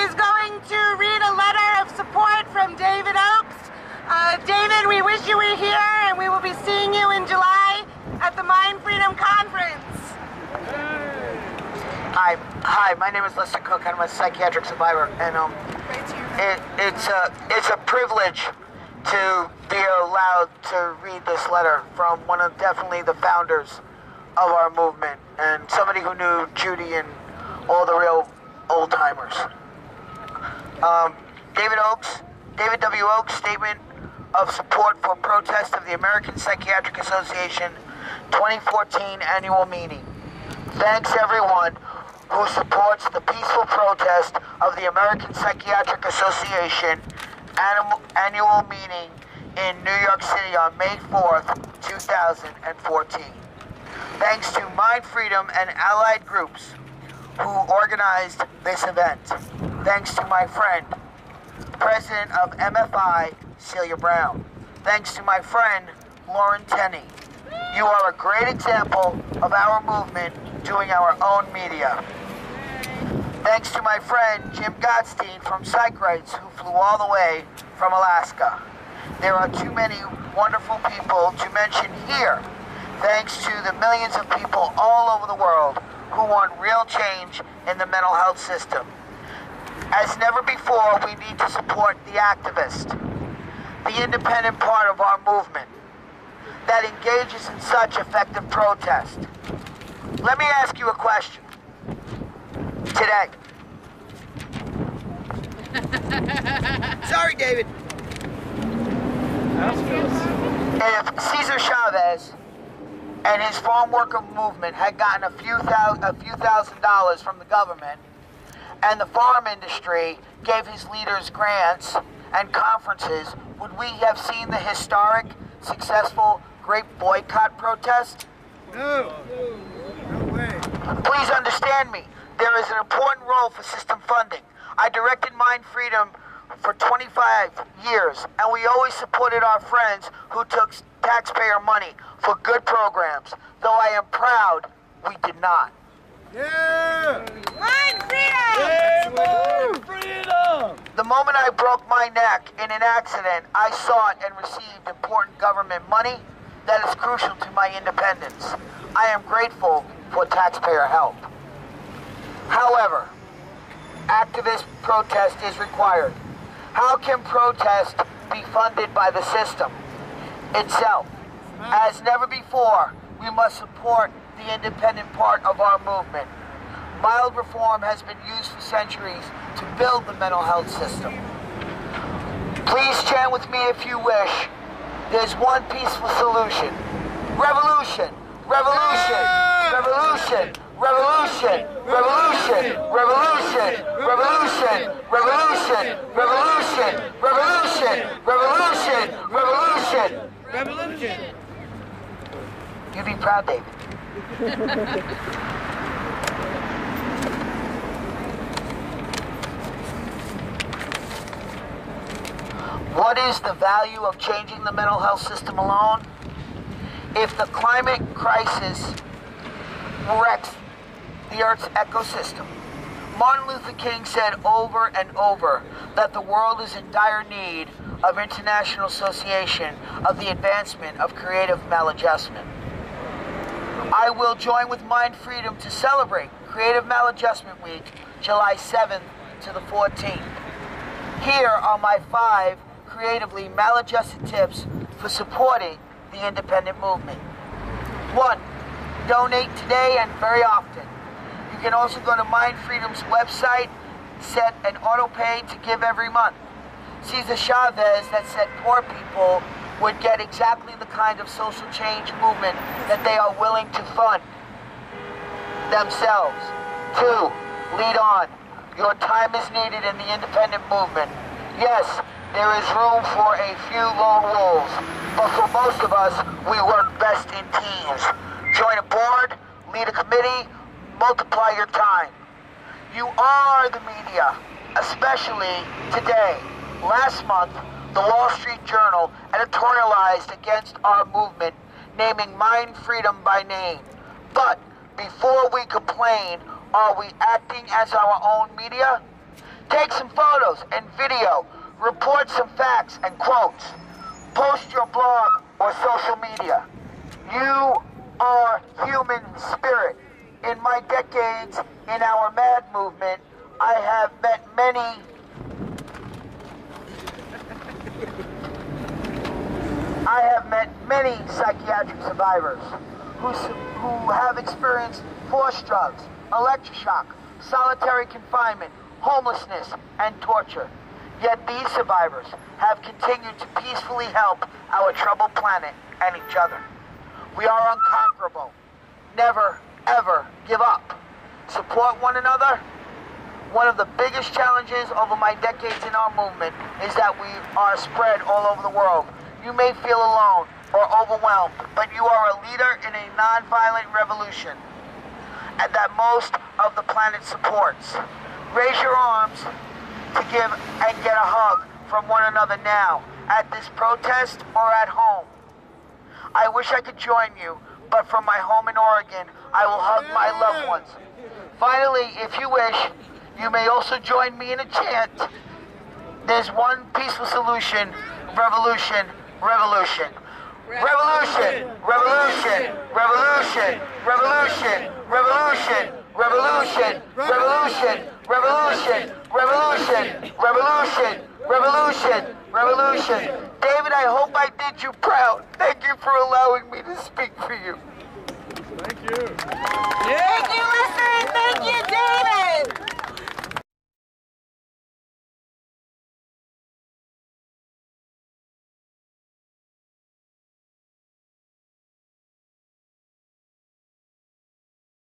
is going to read a letter of support from David Oakes. David, we wish you were here, and we will be seeing you in July at the Mind Freedom Conference. Hi, my name is Lester Cook. I'm a psychiatric survivor, and it's a privilege to be allowed to read this letter from one of definitely the founders of our movement, and somebody who knew Judy and all the real old timers. David W. Oakes' statement of support for protest of the American Psychiatric Association 2014 annual meeting. Thanks everyone who supports the peaceful protest of the American Psychiatric Association annual meeting in New York City on May 4th, 2014. Thanks to Mind Freedom and allied groups who organized this event. Thanks to my friend, President of MFI, Celia Brown. Thanks to my friend, Lauren Tenney. You are a great example of our movement doing our own media. Thanks to my friend, Jim Gottstein from Psychiatric, who flew all the way from Alaska. There are too many wonderful people to mention here. Thanks to the millions of people all over the world who want real change in the mental health system. As never before, we need to support the activist, the independent part of our movement that engages in such effective protest. Let me ask you a question today. Sorry, David. If Cesar Chavez and his farm worker movement had gotten a few thousand dollars from the government, and the farm industry gave his leaders grants and conferences, would we have seen the historic, successful grape boycott protest? No. No way. Please understand me. There is an important role for system funding. I directed Mind Freedom for 25 years, and we always supported our friends who took taxpayer money for good programs, though I am proud we did not. Yeah! Mind Freedom! Yeah, Mind Freedom! The moment I broke my neck in an accident, I sought and received important government money that is crucial to my independence. I am grateful for taxpayer help. However, activist protest is required. How can protest be funded by the system itself? As never before, we must support the independent part of our movement. Mild reform has been used for centuries to build the mental health system. Please chant with me if you wish. There's one peaceful solution. Revolution! Revolution! Revolution! Revolution! Revolution! Revolution! Revolution! Revolution! Revolution! Revolution! Revolution! Revolution! Revolution! You be proud, David. What is the value of changing the mental health system alone? If the climate crisis wrecks the Earth's ecosystem, Martin Luther King said over and over that the world is in dire need of international association of the advancement of creative maladjustment. I will join with Mind Freedom to celebrate Creative Maladjustment Week, July 7th to the 14th. Here are my 5 creatively maladjusted tips for supporting the independent movement. 1. Donate today and very often. You can also go to Mind Freedom's website, set an auto pay to give every month. Cesar Chavez that said poor people would get exactly the kind of social change movement that they are willing to fund themselves. 2. Lead on. Your time is needed in the independent movement. Yes, there is room for a few lone wolves, but for most of us, we work best in teams. Join a board, lead a committee, multiply your time. You are the media, especially today. Last month, the Wall Street Journal editorialized against our movement, naming Mind Freedom by name. But before we complain, are we acting as our own media? Take some photos and video. Report some facts and quotes. Post your blog or social media. You are human spirit. In my decades in our MAD movement, I have met many psychiatric survivors who have experienced forced drugs, electroshock, solitary confinement, homelessness, and torture. Yet these survivors have continued to peacefully help our troubled planet and each other. We are unconquerable. Never, ever give up. Support one another. One of the biggest challenges over my decades in our movement is that we are spread all over the world. You may feel alone or overwhelmed, but you are a leader in a nonviolent revolution and that most of the planet supports. Raise your arms to give and get a hug from one another now, at this protest or at home. I wish I could join you, but from my home in Oregon, I will hug my loved ones. Finally, if you wish, you may also join me in a chant. There's one peaceful solution: revolution, revolution. Revolution, revolution, revolution, revolution, revolution, revolution, revolution, revolution, revolution, revolution, revolution, revolution. David, I hope I did you proud. Thank you for allowing me to speak for you. Thank you. Yeah.